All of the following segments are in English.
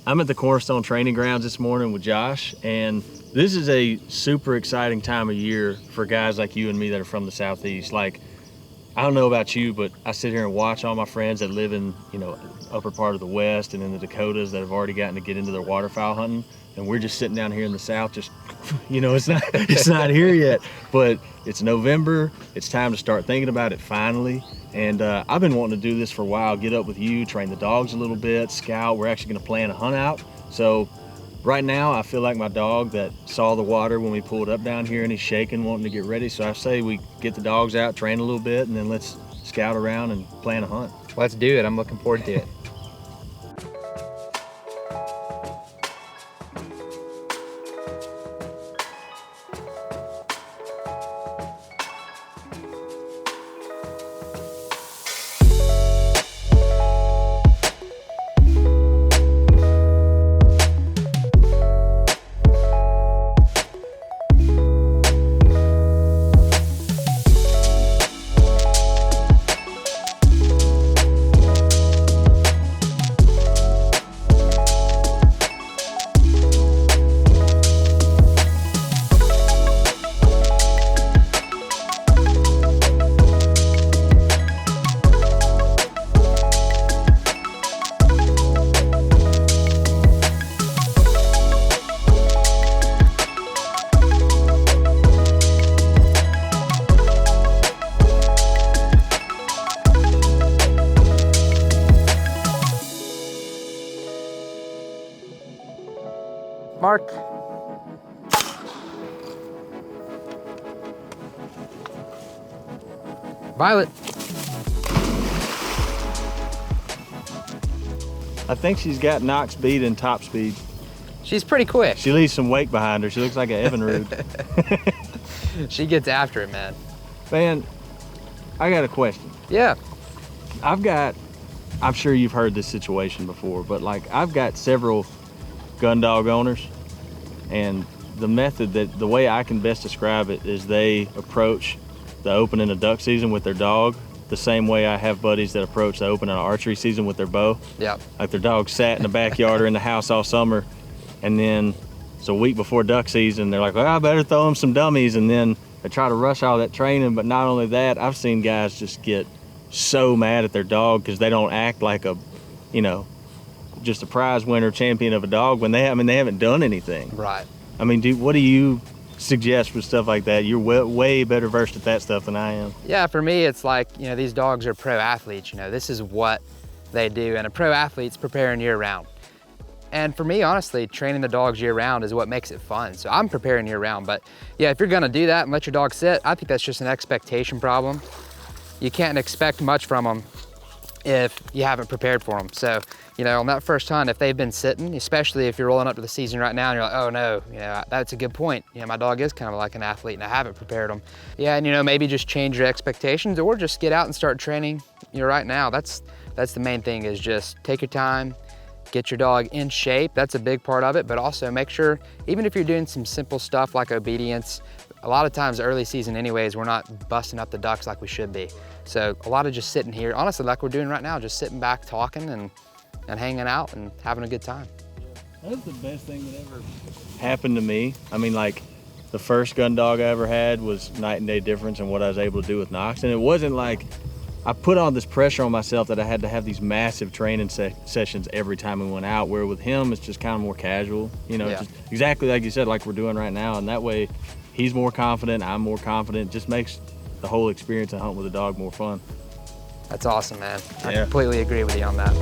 I'm at the Cornerstone training grounds this morning with Josh, and this is a super exciting time of year for guys like you and me that are from the Southeast. Like, I don't know about you, but I sit here and watch all my friends that live in, upper part of the West and in the Dakotas that have already gotten to get into their waterfowl hunting, and we're just sitting down here in the South, just, it's not here yet, but it's November. It's time to start thinking about it finally. And I've been wanting to do this for a while, get up with you, train the dogs a little bit, scout. We're actually gonna plan a hunt out. So right now, I feel like my dog that saw the water when we pulled up down here, and he's shaking, wanting to get ready. So I say we get the dogs out, train a little bit, and then let's scout around and plan a hunt. Let's do it. I'm looking forward to it. Mark. Violet. I think she's got knock speed and top speed. She's pretty quick. She leaves some weight behind her. She looks like an Evinrude. She gets after it, man. Man, I got a question. Yeah. I'm sure you've heard this situation before, but like I've got several gun dog owners, and the way I can best describe it is they approach the opening of duck season with their dog the same way I have buddies that approach the opening of archery season with their bow. Yeah. Like their dog sat in the backyard or in the house all summer, and then it's a week before duck season, they're like, well, I better throw them some dummies, and then they try to rush all that training. But not only that, I've seen guys just get so mad at their dog because they don't act like just a prize winner champion of a dog when they haven't done anything. Right. I mean, what do you suggest for stuff like that? You're way better versed at that stuff than I am. Yeah, for me, it's like, these dogs are pro athletes. This is what they do, and a pro athlete's preparing year round. And for me, honestly, training the dogs year round is what makes it fun. So I'm preparing year round, but yeah, if you're gonna do that and let your dog sit, I think that's just an expectation problem. You can't expect much from them if you haven't prepared for them. So, on that first hunt, if they've been sitting, especially if you're rolling up to the season right now and you're like, oh no, that's a good point. My dog is kind of like an athlete and I haven't prepared them. Yeah, and maybe just change your expectations or just get out and start training, right now. That's the main thing, is just take your time, get your dog in shape. That's a big part of it, but also make sure, even if you're doing some simple stuff like obedience, a lot of times early season anyways, we're not busting up the ducks like we should be. So a lot of just sitting here, honestly, like we're doing right now, just sitting back, talking and hanging out and having a good time. That's the best thing that ever happened to me. I mean, like, the first gun dog I ever had was night and day difference in what I was able to do with Knox. And it wasn't like I put all this pressure on myself that I had to have these massive training sessions every time we went out, where with him, it's just kind of more casual, just exactly like you said, like we're doing right now. And that way he's more confident, I'm more confident. It just makes the whole experience of hunting with a dog more fun. That's awesome, man. Yeah. I completely agree with you on that.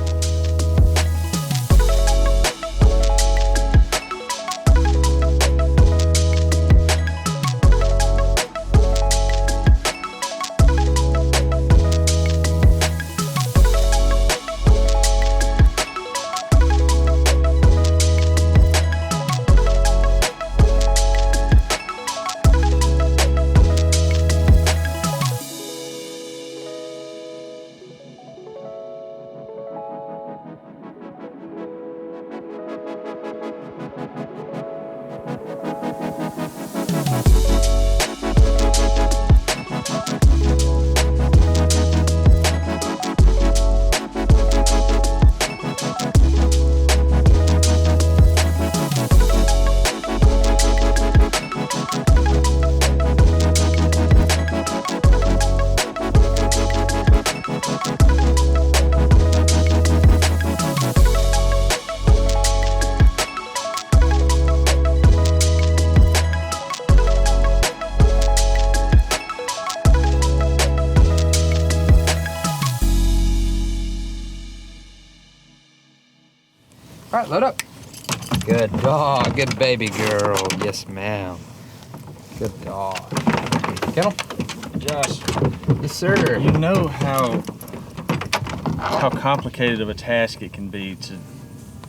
All right, load up. Good dog, good baby girl. Yes, ma'am. Good dog. Kennel? Josh, Yes, sir. you know how complicated of a task it can be to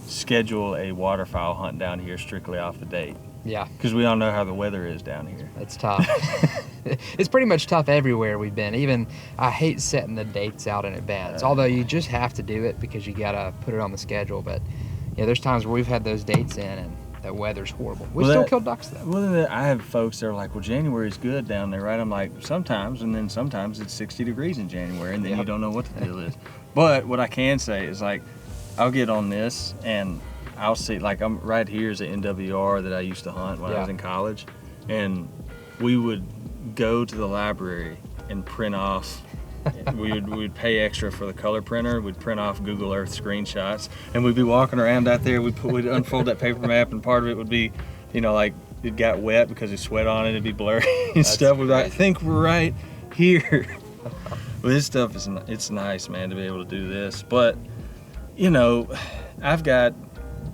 schedule a waterfowl hunt down here strictly off the date. Yeah, Because we all know how the weather is down here. it's tough. It's pretty much tough everywhere we've been. Even I hate setting the dates out in advance, although you just have to do it because you gotta put it on the schedule. But yeah, there's times where we've had those dates in and the weather's horrible. We still kill ducks though. Well, then I have folks that are like, well, January's good down there, right? I'm like, sometimes, and then sometimes it's 60 degrees in January, and then you don't know what the deal is. But what I can say is, like, I'll get on this and I'll see, like, I'm right here is an NWR that I used to hunt when I was in college, and we would go to the library and print off. We'd pay extra for the color printer. We'd print off Google Earth screenshots, and we'd be walking around out there. We'd unfold that paper map, and part of it would be, you know, like it got wet because it sweat on it. It'd be blurry and stuff. We'd like, I think we're right here. Well, this stuff it's nice, man, to be able to do this. But you know,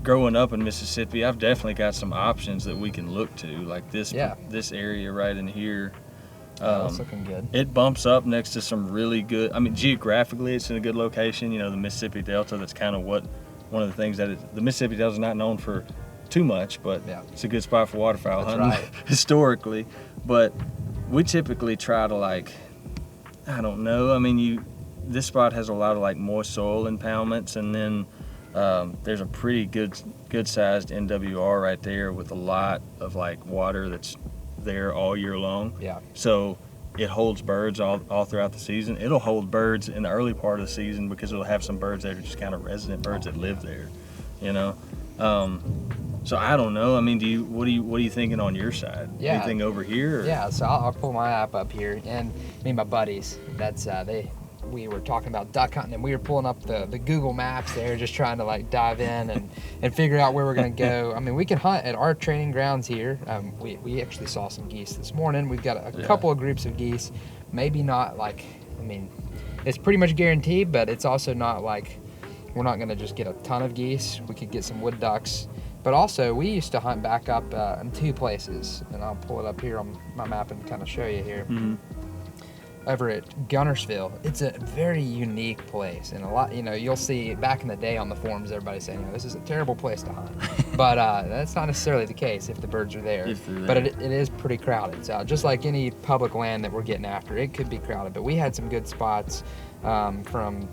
growing up in Mississippi, I've definitely got some options that we can look to, like this area right in here. That's looking good. It bumps up next to some really good, I mean, geographically it's in a good location. You know, the Mississippi Delta, that's kind of one of the things the Mississippi Delta is not known for too much, but it's a good spot for waterfowl hunting historically. But we typically try to, like, I don't know, I mean, this spot has a lot of like moist soil impoundments, and then there's a pretty good sized NWR right there with a lot of like water that's there all year long. Yeah. So it holds birds all throughout the season. It'll hold birds in the early part of the season because it'll have some birds that are just kind of resident birds that live there, you know. So I don't know. I mean, what are you thinking on your side? Yeah. Anything over here? Or? Yeah. So I'll pull my app up here, and me and my buddies. That's we were talking about duck hunting, and we were pulling up the Google Maps there, just trying to like dive in and figure out where we're gonna go. I mean, we can hunt at our training grounds here. We actually saw some geese this morning. We've got a couple of groups of geese. Maybe not like, I mean, it's pretty much guaranteed, but it's also not like we're not gonna just get a ton of geese. We could get some wood ducks. But also, we used to hunt back up in two places, and I'll pull it up here on my map and kind of show you here. Mm-hmm. Over at Gunnersville, it's a very unique place, and a lot, you know, you'll see back in the day on the forums, everybody saying, you know, this is a terrible place to hunt. But that's not necessarily the case if the birds are there. But it is pretty crowded. So just like any public land that we're getting after, it could be crowded. But we had some good spots from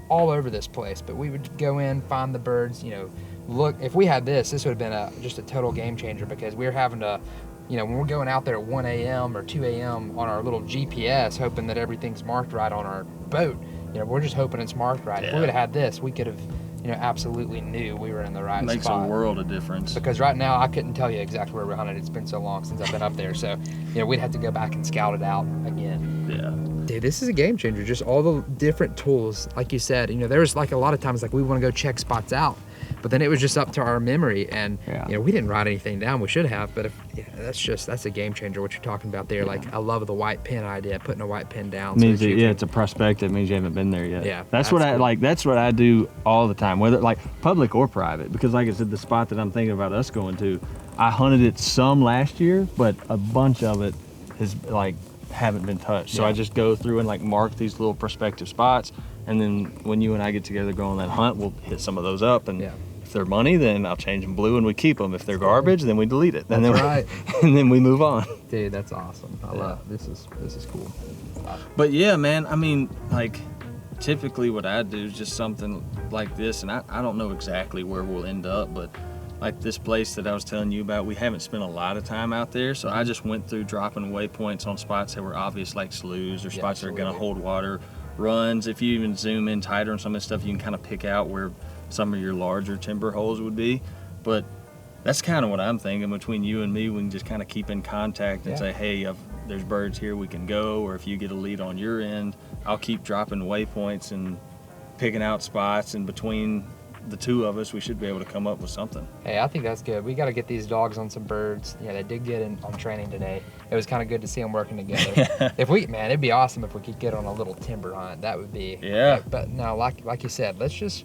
all over this place. But we would go in, find the birds, you know, look, if we had this would have been just a total game changer, because we were having to, you know, when we're going out there at 1 a.m. or 2 a.m. on our little GPS, hoping that everything's marked right on our boat, you know, we're just hoping it's marked right. If we would have had this, we could have, you know, absolutely knew we were in the right spot. Makes a world of difference. Because right now, I couldn't tell you exactly where we hunted. It's been so long since I've been up there. So, you know, we'd have to go back and scout it out again. Yeah. Dude, this is a game changer. Just all the different tools, like you said. You know, there was like a lot of times like we want to go check spots out, but then it was just up to our memory, and you know, we didn't write anything down. We should have, but that's a game changer. What you're talking about there. Yeah. Like, I love the white pin idea, putting a white pin down. Means so it's a prospect. It means you haven't been there yet. Yeah, that's what I like. That's what I do all the time, whether like public or private. Because like I said, the spot that I'm thinking about us going to, I hunted it some last year, but a bunch of it is like haven't been touched. So I just go through and like mark these little prospective spots, and then when you and I get together go on that hunt, we'll hit some of those up, and if they're money, then I'll change them blue and we keep them. If they're garbage, then we delete it. And then we move on. Dude, that's awesome. I love it. This is cool. But yeah, man, I mean, like typically what I do is just something like this, and I don't know exactly where we'll end up, but like this place that I was telling you about, we haven't spent a lot of time out there, so I just went through dropping waypoints on spots that were obvious, like sloughs or spots that are going to hold water, runs. If you even zoom in tighter on some of this stuff, you can kind of pick out where some of your larger timber holes would be. But that's kind of what I'm thinking. Between you and me, we can just kind of keep in contact and say, hey, there's birds here, we can go. Or if you get a lead on your end, I'll keep dropping waypoints and picking out spots in between the two of us, we should be able to come up with something. Hey, I think that's good. We got to get these dogs on some birds. Yeah, they did get on training today. It was kind of good to see them working together. If we, man, it'd be awesome if we could get on a little timber hunt. That would be. Yeah. But no, like you said, let's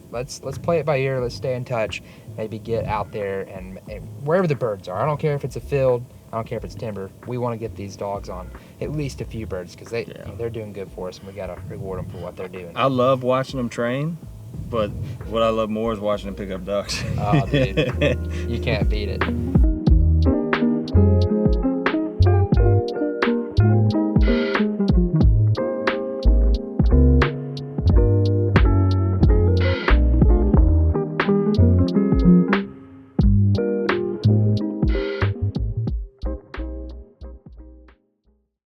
play it by ear. Let's stay in touch. Maybe get out there and wherever the birds are. I don't care if it's a field. I don't care if it's timber. We want to get these dogs on at least a few birds because they're doing good for us, and we got to reward them for what they're doing. I love watching them train, but what I love more is watching them pick up ducks. Oh, dude, you can't beat it.